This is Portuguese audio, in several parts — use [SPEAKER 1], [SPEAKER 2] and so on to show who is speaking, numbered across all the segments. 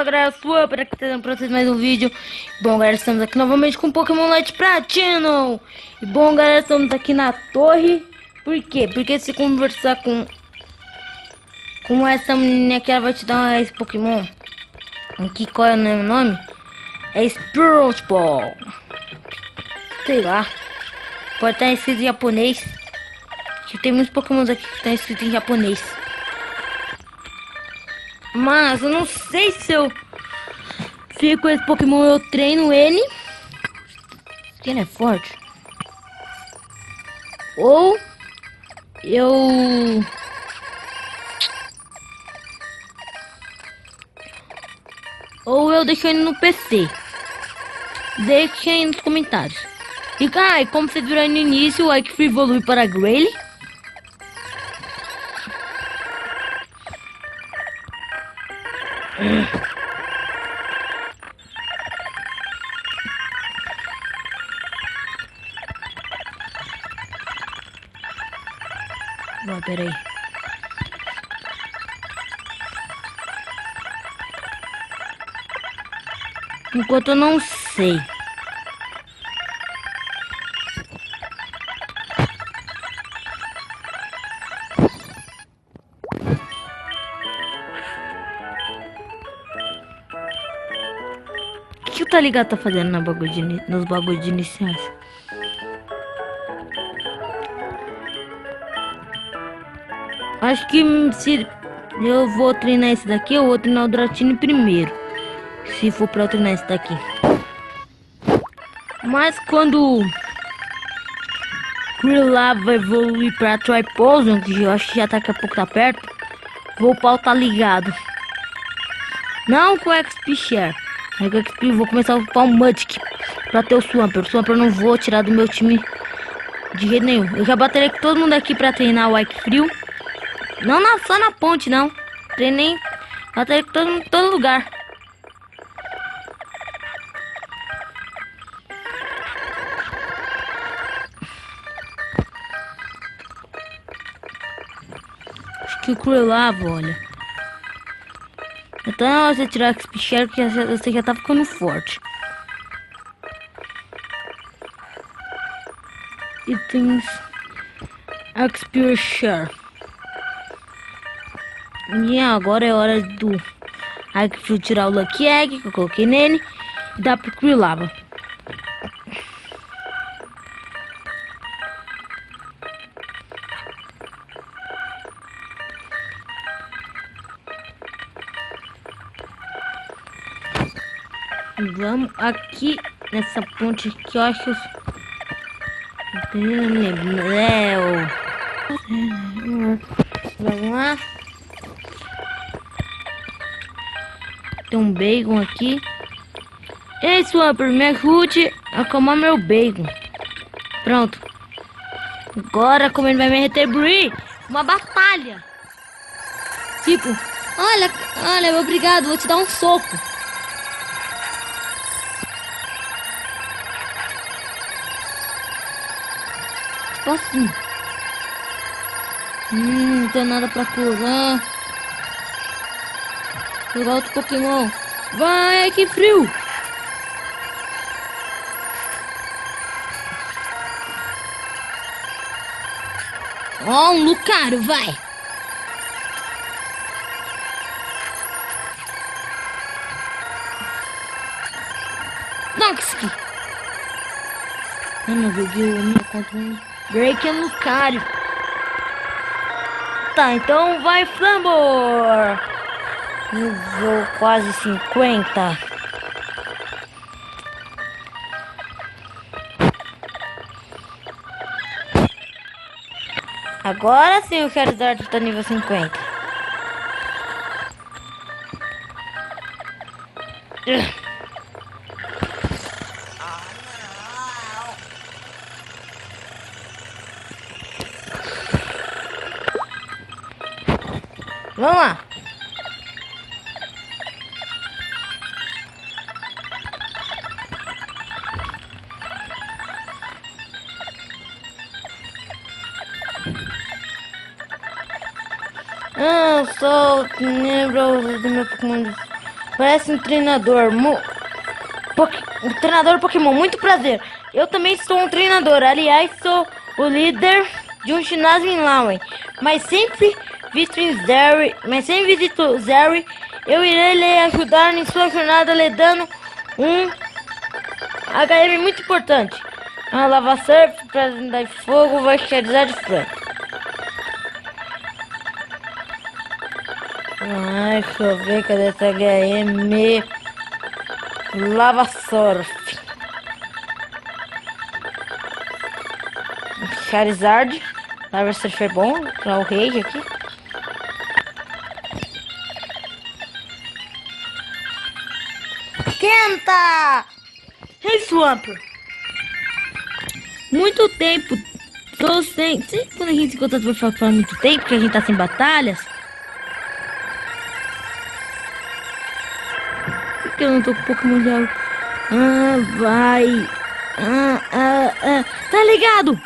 [SPEAKER 1] galera, sua para que tá pra vocês mais um vídeo. Bom, galera, estamos aqui novamente com Pokémon Light Platino. E bom, galera, estamos aqui na torre. Por quê? Porque se conversar com essa menina que ela vai te dar esse Pokémon. Aqui, qual é o nome? É Spirit Ball. Sei lá. Pode estar escrito em japonês. Que tem muitos Pokémons aqui que estão escritos em japonês. Mas eu não sei se eu fico com esse Pokémon, eu treino ele. Porque ele é forte. Ou eu... deixo ele no PC. Deixem aí nos comentários. E como vocês viram aí no início, o Ike evolui para Grayle. Não, peraí. Enquanto eu não sei. O que o Tá Ligado tá fazendo nos bagulhos de iniciais? Acho que se eu vou treinar esse daqui, eu vou treinar o Dratini primeiro. Se for pra eu treinar esse daqui. Mas quando Quilava vai evoluir pra Tripotion, que eu acho que já daqui a pouco tá perto, vou upar o Tá Ligado. Não com o XP Share. Vou começar a upar o Mudkip pra ter o Swampert. O Swampert eu não vou tirar do meu time de jeito nenhum. Eu já bateria com todo mundo aqui pra treinar o Ike Frio. Não só na ponte, não. Treinei, bateria com todo mundo em todo lugar. Acho que o Quilava, olha. Então você tirar o XP Share, que você já tá ficando forte. Itens XP Share. E agora é hora do Ike tirar o Lucky Egg que eu coloquei nele e dá pro Quilava. Vamos aqui nessa ponte que eu acho. Vamos lá. Tem um bacon aqui. Ei, Swampert, me ajude a acalmar meu bacon. Pronto. Agora, como ele vai me retribuir, uma batalha. Tipo, olha, obrigado, vou te dar um soco. Tipo assim. Não tem nada pra curar. Jogar outro Pokémon. Vai, que frio! Ó, um Lucario, vai! Noxky! Eu não joguei o meu contra um Break e Lucario. Tá, então vai, Flambor! Nível quase 50. Agora sim o Charizard tá nível 50. Vamos lá. Eu sou tenebroso do meu Pokémon Parece um treinador. Um treinador Pokémon, muito prazer. Eu também sou um treinador. Aliás, sou o líder de um ginásio em Lauen. Mas sempre visito Zeri. Eu irei lhe ajudar em sua jornada lhe dando um HM muito importante. Uma lava surf para dar fogo, vai Charizard Frank. Ai, deixa eu ver, cadê essa HM? Lava Surf. Charizard. Lava Surf é bom, para o rei aqui. Esquenta! Hey, Swampert. Muito tempo. Tô sem... Sempre quando a gente se encontra por falar muito tempo, que a gente tá sem batalhas. Que eu não tô com Pokémon de água. Vai. Tá ligado?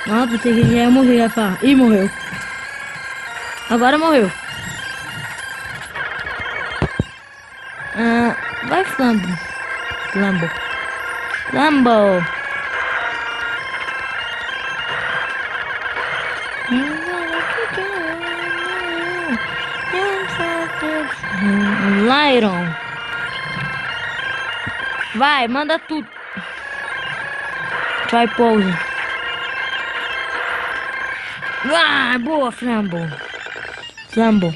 [SPEAKER 1] Ah, pensei que já ia morrer, rapaz. Ih, morreu. Agora morreu. Vai, Flambo. Flambo. Lyron. Vai, manda tudo. Try pose. Ah, boa, Flambo. Turtle.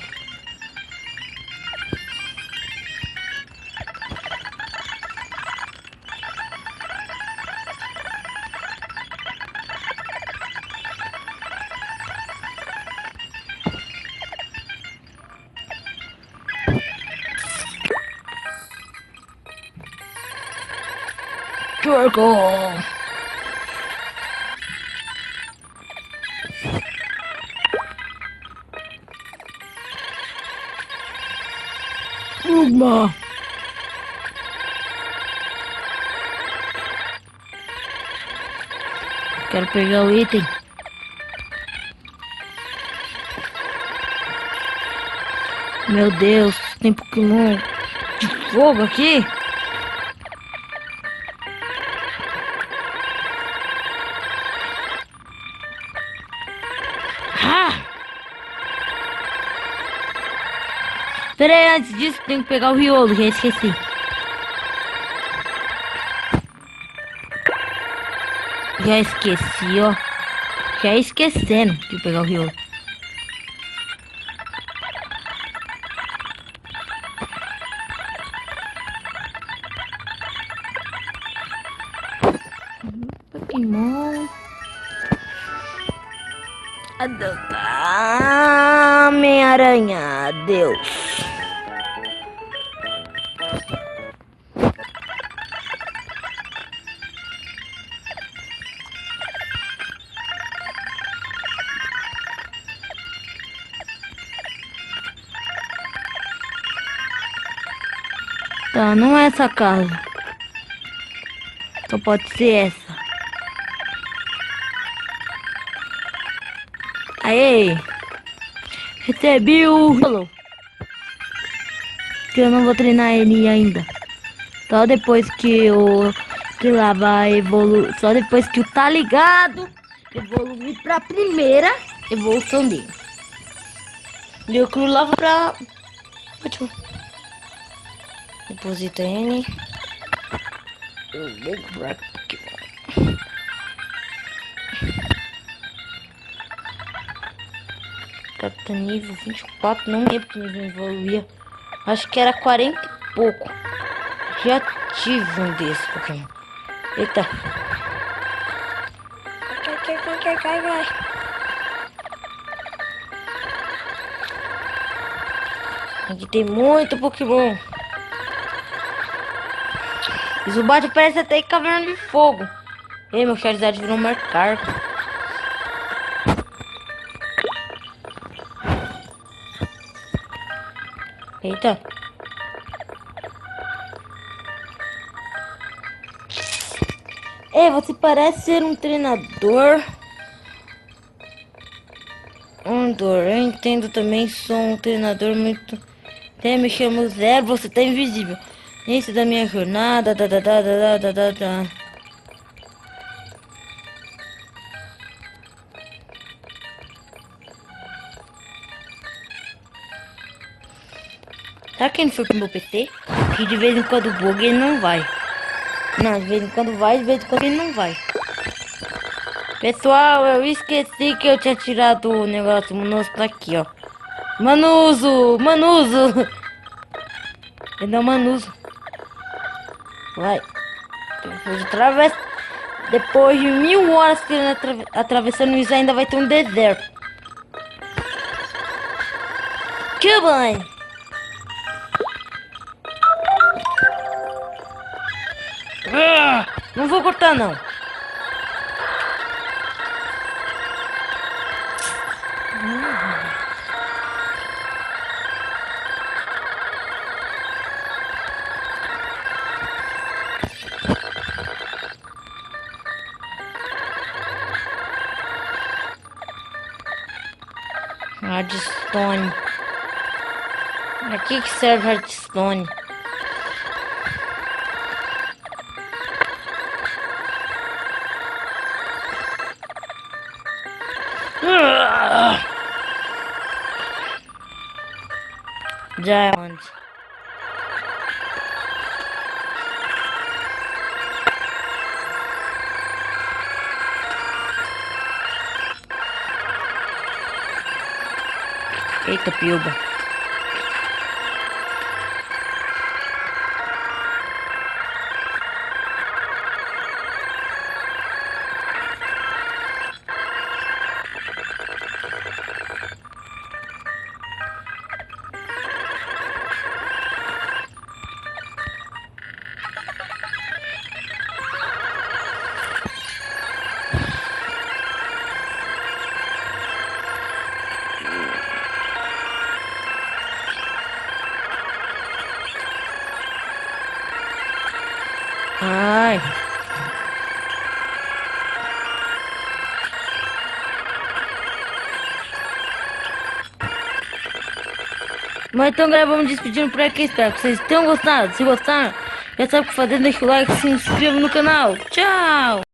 [SPEAKER 1] Uma. Quero pegar o item. Meu Deus, tem Pokémon de fogo aqui. Pera aí, antes disso tem que pegar o Riolo, já esqueci. Ó. Já esquecendo de pegar o Riolo. Pokémon. Adeus. Homem-Aranha, adeus. Tá, não é essa casa. Só pode ser essa. Aê! Recebi o Riolo. Que eu não vou treinar ele ainda. Só depois que o lá vai evoluir. Só depois que o tá ligado evoluir pra primeira evolução dele. E o lava pra. Ótimo. Deposita N. Tá nível 24, não lembro que nível evoluía. Acho que era 40 e pouco. Já tive um desses Pokémon. Eita. Cai. Aqui tem muito Pokémon. O Zubat parece até caverna de fogo. Ei, meu Charizard virou um Mercarco. Eita. Ei, você parece ser um treinador. Eu entendo também, sou um treinador muito Me chamo Zero, você tá invisível. Início da minha jornada. Sabe quem foi pro meu PC? Que de vez em quando buga ele não vai. Não, de vez em quando vai, de vez em quando ele não vai. Pessoal, eu esqueci que eu tinha tirado o negócio. O Manuso tá aqui, ó. Manuso! Ele é o Manuso. Vai. Depois de 1000 horas que ele atravessando isso, ainda vai ter um deserto. Que bem! Não vou cortar, não. Hardstone. Pra que serve Hardstone? Diamond. Eita, piuba. Ai. Mas então gravamos despedindo por aqui. Espero que vocês tenham gostado. Se gostaram, já sabe o que fazer. Deixa o like, se inscreva no canal. Tchau.